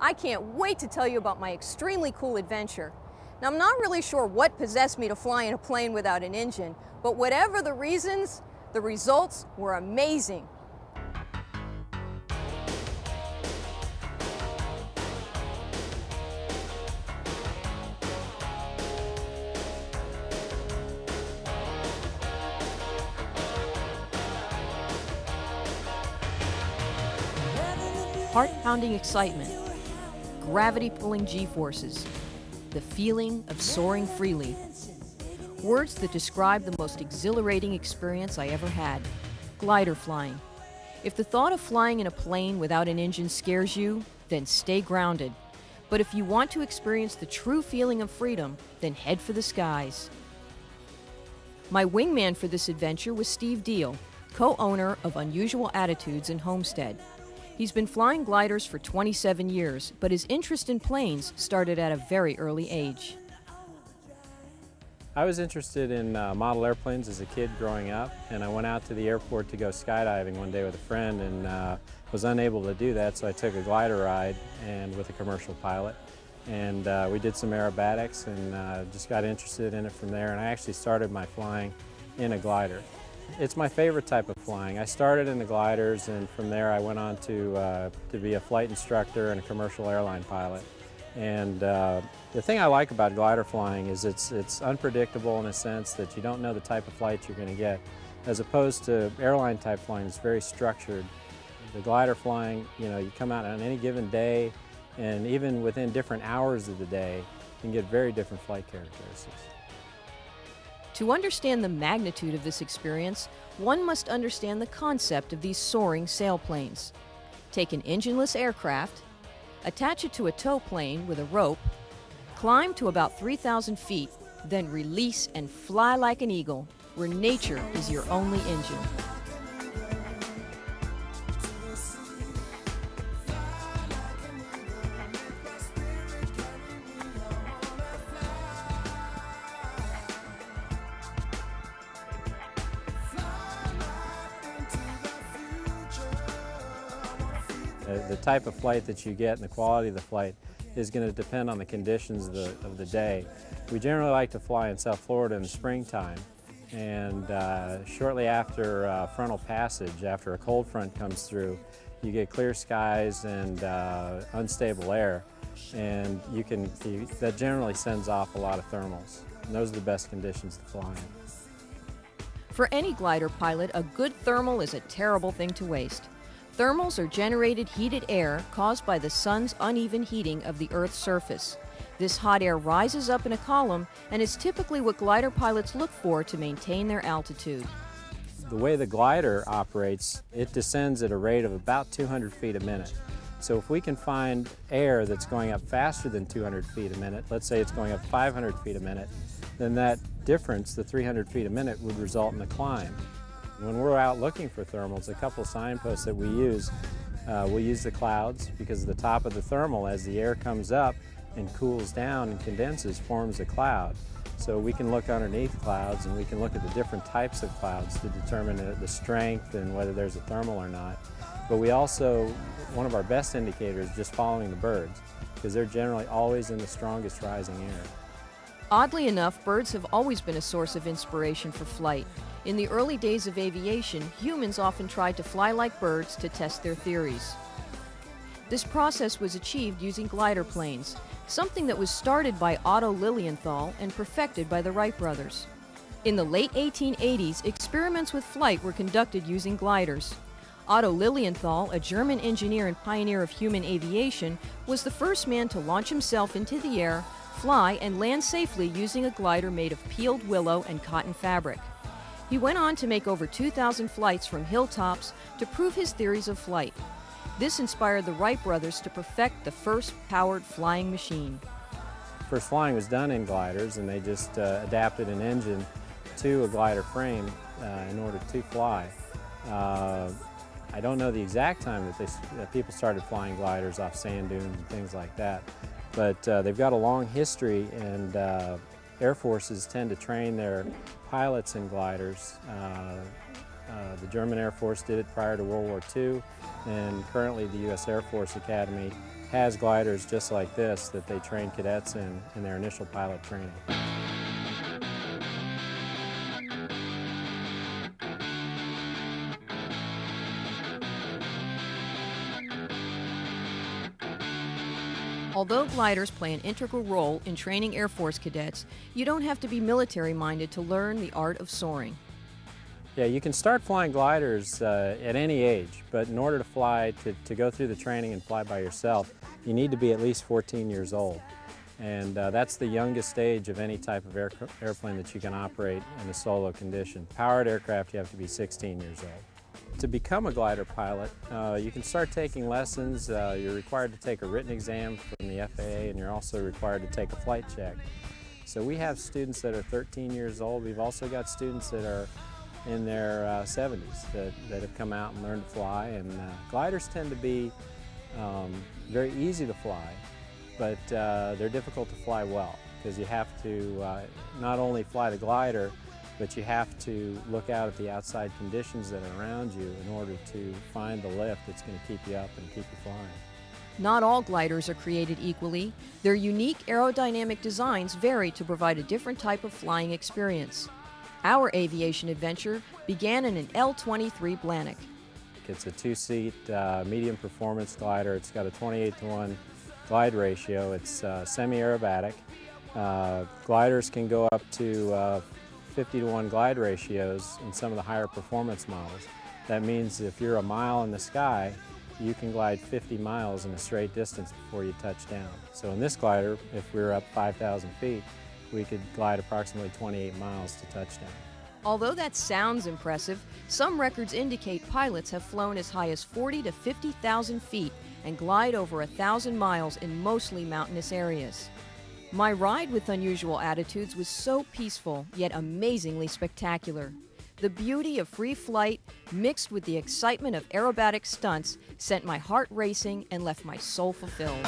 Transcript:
I can't wait to tell you about my extremely cool adventure. Now, I'm not really sure what possessed me to fly in a plane without an engine, but whatever the reasons, the results were amazing. Heart-pounding excitement, gravity-pulling G-forces, the feeling of soaring freely. Words that describe the most exhilarating experience I ever had. Glider flying. If the thought of flying in a plane without an engine scares you, then stay grounded. But if you want to experience the true feeling of freedom, then head for the skies. My wingman for this adventure was Steve Deal, co-owner of Unusual Attitudes in Homestead. He's been flying gliders for 27 years, but his interest in planes started at a very early age. I was interested in model airplanes as a kid growing up, and I went out to the airport to go skydiving one day with a friend and was unable to do that, so I took a glider ride and with a commercial pilot. And we did some aerobatics and just got interested in it from there, and I actually started my flying in a glider. It's my favorite type of flying. I started in the gliders, and from there I went on to be a flight instructor and a commercial airline pilot. And the thing I like about glider flying is it's unpredictable in a sense that you don't know the type of flight you're going to get, as opposed to airline type flying. It's very structured. The glider flying, you come out on any given day, and even within different hours of the day, you can get very different flight characteristics. To understand the magnitude of this experience, one must understand the concept of these soaring sailplanes. Take an engineless aircraft, attach it to a tow plane with a rope, climb to about 3,000 feet, then release and fly like an eagle, where nature is your only engine. The type of flight that you get and the quality of the flight is going to depend on the conditions of the day. We generally like to fly in South Florida in the springtime, and shortly after frontal passage, after a cold front comes through, you get clear skies and unstable air, and that generally sends off a lot of thermals. And those are the best conditions to fly in. For any glider pilot, a good thermal is a terrible thing to waste. Thermals are generated heated air caused by the sun's uneven heating of the Earth's surface. This hot air rises up in a column and is typically what glider pilots look for to maintain their altitude. The way the glider operates, it descends at a rate of about 200 feet a minute. So if we can find air that's going up faster than 200 feet a minute, let's say it's going up 500 feet a minute, then that difference, the 300 feet a minute, would result in a climb. When we're out looking for thermals, a couple of signposts that we use, we'll use the clouds, because the top of the thermal, as the air comes up and cools down and condenses, forms a cloud. So we can look underneath clouds, and we can look at the different types of clouds to determine the strength and whether there's a thermal or not. But we also, one of our best indicators is just following the birds, because they're generally always in the strongest rising air. Oddly enough, birds have always been a source of inspiration for flight. In the early days of aviation, humans often tried to fly like birds to test their theories. This process was achieved using glider planes, something that was started by Otto Lilienthal and perfected by the Wright brothers. In the late 1880s, experiments with flight were conducted using gliders. Otto Lilienthal, a German engineer and pioneer of human aviation, was the first man to launch himself into the air, fly, and land safely using a glider made of peeled willow and cotton fabric. He went on to make over 2,000 flights from hilltops to prove his theories of flight. This inspired the Wright brothers to perfect the first powered flying machine. First flying was done in gliders, and they just adapted an engine to a glider frame in order to fly. I don't know the exact time that people started flying gliders off sand dunes and things like that, but they've got a long history, and Air Forces tend to train their pilots in gliders. The German Air Force did it prior to World War II, and currently the U.S. Air Force Academy has gliders just like this that they train cadets in their initial pilot training. Although gliders play an integral role in training Air Force cadets, you don't have to be military-minded to learn the art of soaring. Yeah, you can start flying gliders at any age, but in order to fly, to go through the training and fly by yourself, you need to be at least 14 years old. And that's the youngest age of any type of airplane that you can operate in a solo condition. Powered aircraft, you have to be 16 years old. To become a glider pilot, you can start taking lessons. You're required to take a written exam from the FAA, and you're also required to take a flight check. So we have students that are 13 years old. We've also got students that are in their 70s that have come out and learned to fly. And gliders tend to be very easy to fly, but they're difficult to fly well, because you have to not only fly the glider, but you have to look out at the outside conditions that are around you in order to find the lift that's going to keep you up and keep you flying. Not all gliders are created equally. Their unique aerodynamic designs vary to provide a different type of flying experience. Our aviation adventure began in an L-23 Blanik. It's a two-seat medium performance glider. It's got a 28-to-1 glide ratio. It's semi-aerobatic. Gliders can go up to 50-to-1 glide ratios in some of the higher performance models. That means if you're a mile in the sky, you can glide 50 miles in a straight distance before you touch down. So in this glider, if we were up 5,000 feet, we could glide approximately 28 miles to touchdown. Although that sounds impressive, some records indicate pilots have flown as high as 40 to 50,000 feet and glide over 1,000 miles in mostly mountainous areas. My ride with Unusual Attitudes was so peaceful, yet amazingly spectacular. The beauty of free flight, mixed with the excitement of aerobatic stunts, sent my heart racing and left my soul fulfilled.